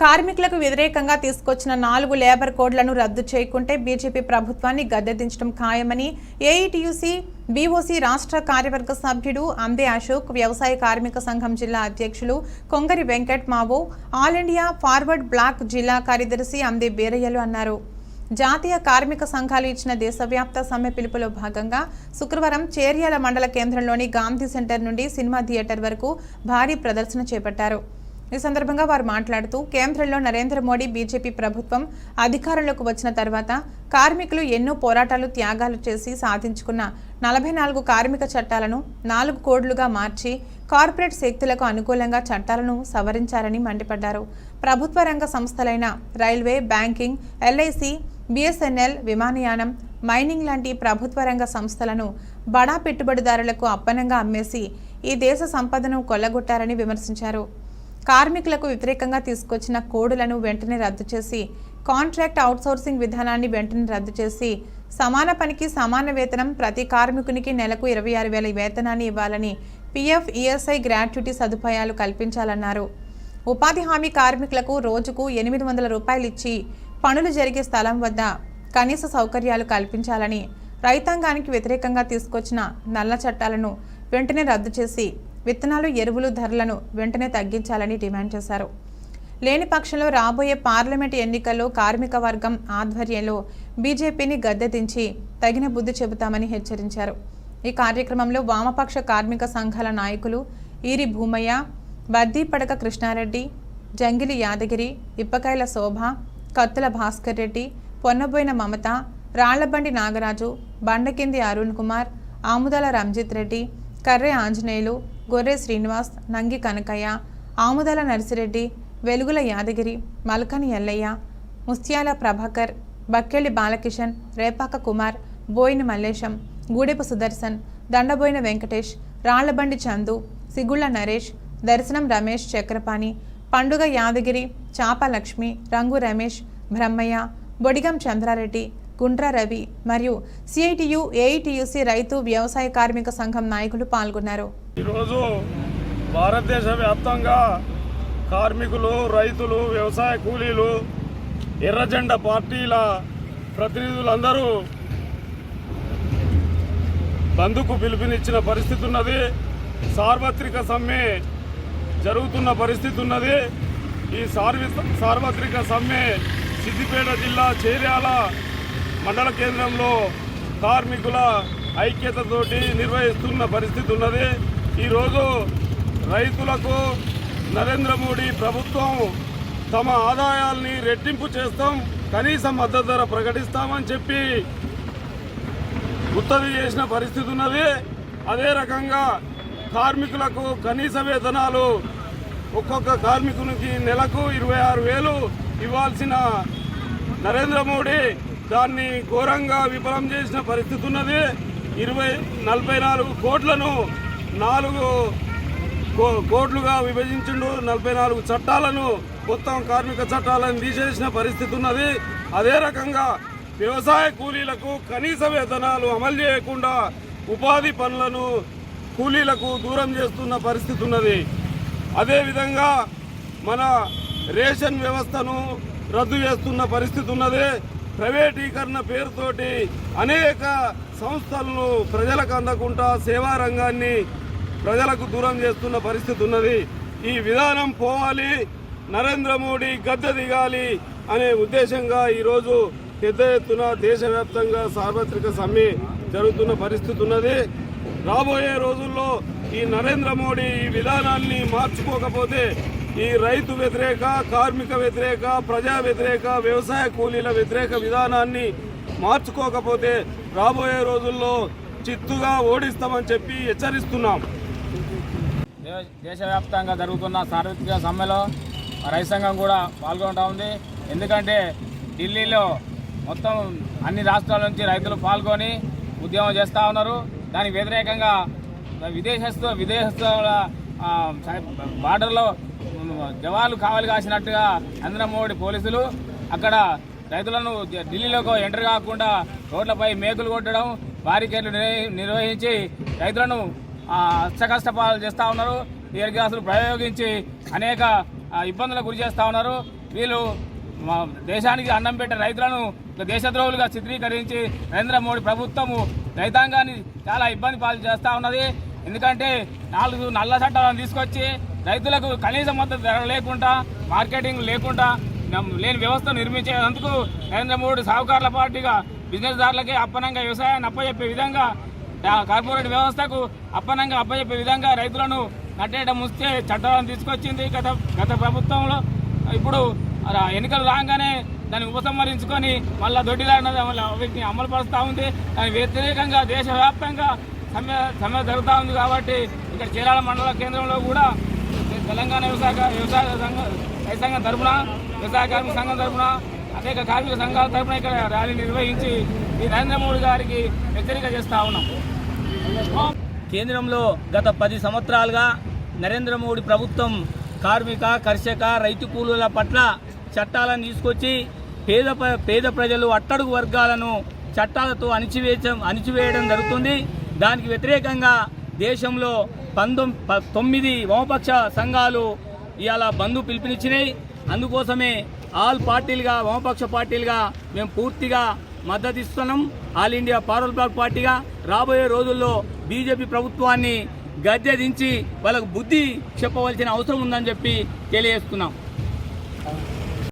కార్మికులకు వ్యతిరేకంగా తీసుకొచ్చిన 4 లేబర్ కోడ్లను రద్దు చేయకుంటే బీజేపీ ప్రభుత్వాన్ని గద్దెదించడం ఖాయమని ఏఐటీయూసీ బీఓసీ రాష్ట్ర కార్యవర్గ సభ్యుడు అందే అశోక్, వ్యవసాయ కార్మిక సంఘం జిల్లా అధ్యక్షులు కొంగరి వెంకట్ మావో, ఆల్ ఇండియా ఫార్వర్డ్ బ్లాక్ జిల్లా కార్యదర్శి అందే బీరయ్యలు అన్నారు. జాతీయ కార్మిక సంఘాలు ఇచ్చిన దేశవ్యాప్త సమ్మె పిలుపులో భాగంగా శుక్రవారం చేర్యాల మండల కేంద్రంలోని గాంధీ సెంటర్ నుండి సినిమా థియేటర్ వరకు భారీ ప్రదర్శన చేపట్టారు. ఈ సందర్భంగా వారు మాట్లాడుతూ కేంద్రంలో నరేంద్ర మోడీ బీజేపీ ప్రభుత్వం అధికారంలోకి వచ్చిన తర్వాత కార్మికులు ఎన్నో పోరాటాలు త్యాగాలు చేసి సాధించుకున్న 44 కార్మిక చట్టాలను 4 కోడ్లుగా మార్చి కార్పొరేట్ శక్తులకు అనుకూలంగా చట్టాలను సవరించారని మండిపడ్డారు. ప్రభుత్వ రంగ సంస్థలైన రైల్వే, బ్యాంకింగ్, ఎల్ఐసి, బిఎస్ఎన్ఎల్, విమానయానం, మైనింగ్ లాంటి ప్రభుత్వ రంగ సంస్థలను బడా పెట్టుబడిదారులకు అప్పనంగా అమ్మేసి ఈ దేశ సంపదను కొల్లగొట్టారని విమర్శించారు. కార్మికులకు వ్యతిరేకంగా తీసుకొచ్చిన కోడులను వెంటనే రద్దు చేసి కాంట్రాక్ట్ అవుట్సోర్సింగ్ విధానాన్ని వెంటనే రద్దు చేసి సమాన పనికి సమాన వేతనం, ప్రతి కార్మికునికి నెలకు 26,000 వేతనాన్ని ఇవ్వాలని, పీఎఫ్, ఈఎస్ఐ గ్రాట్యుటీ సదుపాయాలు కల్పించాలన్నారు. ఉపాధి హామీ కార్మికులకు రోజుకు 800 రూపాయలు ఇచ్చి పనులు జరిగే స్థలం వద్ద కనీస సౌకర్యాలు కల్పించాలని, రైతాంగానికి వ్యతిరేకంగా తీసుకొచ్చిన నల్ల చట్టాలను వెంటనే రద్దు చేసి విత్తనాలు, ఎరువులు ధరలను వెంటనే తగ్గించాలని డిమాండ్ చేశారు. లేని పక్షంలో రాబోయే పార్లమెంట్ ఎన్నికల్లో కార్మిక వర్గం ఆధ్వర్యంలో బీజేపీని గద్దెదించి తగిన బుద్ధి చెబుతామని హెచ్చరించారు. ఈ కార్యక్రమంలో వామపక్ష కార్మిక సంఘాల నాయకులు ఈరి భూమయ్య, బద్దీపడక కృష్ణారెడ్డి, జంగిలి యాదగిరి, ఇప్పకాయల శోభ, కత్తుల భాస్కర్ రెడ్డి, పొన్నబోయిన మమత, రాళ్లబండి నాగరాజు, బండకింది అరుణ్ కుమార్, ఆముదాల రంజిత్ రెడ్డి, కర్రె ఆంజనేయులు, గొర్రె శ్రీనివాస్, నంగి కనకయ్య, ఆముదాల నర్సిరెడ్డి, వెలుగుల యాదగిరి, మల్కని ఎల్లయ్య, ముస్త్యాల ప్రభాకర్, బక్కెళ్లి బాలకిషన్, రేపాక కుమార్, బోయిన మల్లేశం, గూడెపు సుదర్శన్, దండబోయిన వెంకటేష్, రాళ్లబండి చందు, సిగుళ్ల నరేష్, దర్శనం రమేష్ చక్రపాణి, పండుగ యాదగిరి, చాప లక్ష్మి, రంగు రమేష్, బ్రహ్మయ్య, బొడిగం చంద్రారెడ్డి, గుండ్ర రవి మరియు సిఐటియు, ఏఐటియుసి రైతు వ్యవసాయ కార్మిక సంఘం నాయకులు పాల్గొన్నారు. ఈరోజు భారతదేశ వ్యాప్తంగా కార్మికులు, రైతులు, వ్యవసాయ కూలీలు, ఎర్రజెండా పార్టీల ప్రతినిధులందరూ బంద్కు పిలుపునిచ్చిన పరిస్థితి ఉన్నది. సార్వత్రిక సమ్మె జరుగుతున్న పరిస్థితి ఉన్నది. ఈ సార్వత్రిక సమ్మె సిద్దిపేట జిల్లా చేర్యాల మండల కేంద్రంలో కార్మికుల ఐక్యతతోటి నిర్వహిస్తున్న పరిస్థితి ఉన్నది. ఈరోజు రైతులకు నరేంద్ర మోడీ ప్రభుత్వం తమ ఆదాయాల్ని రెట్టింపు చేస్తాం, కనీస మద్దతు ధర ప్రకటిస్తామని చెప్పి ఉత్తర్వు చేసిన పరిస్థితి ఉన్నది. అదే రకంగా కార్మికులకు కనీస వేతనాలు ఒక్కొక్క కార్మికునికి నెలకు 26,000 ఇవ్వాల్సిన నరేంద్ర మోడీ దాన్ని ఘోరంగా విఫలం చేసిన పరిస్థితి ఉన్నది. 44 కోట్లను 4 కోట్లుగా విభజించిండు. 44 చట్టాలను, మొత్తం కార్మిక చట్టాలను తీసేసిన పరిస్థితి ఉన్నది. అదే రకంగా వ్యవసాయ కూలీలకు కనీస వేతనాలు అమలు చేయకుండా ఉపాధి పనులను కూలీలకు దూరం చేస్తున్న పరిస్థితి ఉన్నది. అదేవిధంగా మన రేషన్ వ్యవస్థను రద్దు చేస్తున్న పరిస్థితి ఉన్నది. ప్రైవేటీకరణ పేరుతోటి అనేక సంస్థలను ప్రజలకు అందకుండా సేవా రంగాన్ని ప్రజలకు దూరం చేస్తున్న పరిస్థితి ఉన్నది. ఈ విధానం పోవాలి, నరేంద్ర మోడీ గద్దె దిగాలి అనే ఉద్దేశంగా ఈరోజు పెద్ద ఎత్తున దేశవ్యాప్తంగా సార్వత్రిక సమ్మె జరుగుతున్న పరిస్థితి ఉన్నది. రాబోయే రోజుల్లో ఈ నరేంద్ర మోడీ ఈ విధానాన్ని మార్చుకోకపోతే, ఈ రైతు వ్యతిరేక, కార్మిక వ్యతిరేక, ప్రజా వ్యతిరేక, వ్యవసాయ కూలీల వ్యతిరేక విధానాన్ని మార్చుకోకపోతే రాబోయే రోజుల్లో చిత్తుగా ఓడిస్తామని చెప్పి హెచ్చరిస్తున్నాం. దేశవ్యాప్తంగా జరుగుతున్న సార్వత్రిక సమ్మెలో రైతు సంఘం కూడా పాల్గొంటా ఉంది. ఎందుకంటే ఢిల్లీలో మొత్తం అన్ని రాష్ట్రాల నుంచి రైతులు పాల్గొని ఉద్యమం చేస్తూ ఉన్నారు. దానికి వ్యతిరేకంగా విదేశస్తుల బార్డర్లో జవాన్లు కావాలి కాసినట్టుగా నరేంద్ర మోడీ పోలీసులు అక్కడ రైతులను ఢిల్లీలోకి ఎంటర్ కాకుండా రోడ్లపై మేకులు కొట్టడం, బారికేడ్లు నిర్వహించి రైతులను అష్టకష్టపాలు చేస్తూ ఉన్నారు. టీఆర్ గ్యాసులు ప్రయోగించి అనేక ఇబ్బందులకు గురి చేస్తూ ఉన్నారు. వీళ్ళు మా దేశానికి అన్నం పెట్టే రైతులను దేశద్రోహులుగా చిత్రీకరించి నరేంద్ర మోడీ ప్రభుత్వము రైతాంగాన్ని చాలా ఇబ్బంది పాలు చేస్తూ ఉన్నది. ఎందుకంటే 4 నల్ల చట్టాలను తీసుకొచ్చి రైతులకు కనీస మద్దతు ధర లేకుండా, మార్కెటింగ్ లేకుండా లేని వ్యవస్థ నిర్మించేందుకు నరేంద్ర మోడీ సాహుకారుల పార్టీగా బిజినెస్దారులకే అప్పనంగా వ్యవసాయాన్ని అప్పచెప్పే విధంగా, కార్పొరేట్ వ్యవస్థకు అప్పచెప్పే విధంగా రైతులను నట్టేట ముంచే చట్టాలను తీసుకొచ్చింది గత ప్రభుత్వంలో. ఇప్పుడు ఎన్నికలు రాగానే దాన్ని ఉపసంహరించుకొని మళ్ళా దొడ్డిదారిన వీటిని అమలు పరుస్తూ ఉంది. దానికి వ్యతిరేకంగా దేశవ్యాప్తంగా సమ్మె జరుగుతూ ఉంది. కాబట్టి ఇక్కడ చీరాల మండల కేంద్రంలో కూడా తెలంగాణ రైతు సంఘం తరఫున, వ్యవసాయ కార్మిక సంఘం తరఫున, అనేక కార్మిక సంఘాల తరఫున ఇక్కడ ర్యాలీ నిర్వహించి ఈ నరేంద్ర మోడీ గారికి హెచ్చరిక చేస్తూ ఉన్నాం. కేంద్రంలో గత 10 సంవత్సరాలుగా నరేంద్ర మోడీ ప్రభుత్వం కార్మిక, కర్షక, రైతు కూలీల పట్ల చట్టాలను తీసుకొచ్చి పేద ప్రజలు, అట్టడుగు వర్గాలను చట్టాలతో అణిచివేయడం జరుగుతుంది. దానికి వ్యతిరేకంగా దేశంలో 9 వామపక్ష సంఘాలు ఇవాళ బంద్ పిలుపునిచ్చినాయి. అందుకోసమే ఆల్ పార్టీలుగా, వామపక్ష పార్టీలుగా మేము పూర్తిగా మద్దతు ఇస్తున్నాం. ఆల్ ఇండియా ఫార్వర్డ్ బ్లాక్ పార్టీగా రాబోయే రోజుల్లో బీజేపీ ప్రభుత్వాన్ని గద్దె దించి వాళ్ళకు బుద్ధి చెప్పవలసిన అవసరం ఉందని చెప్పి తెలియజేస్తున్నాం.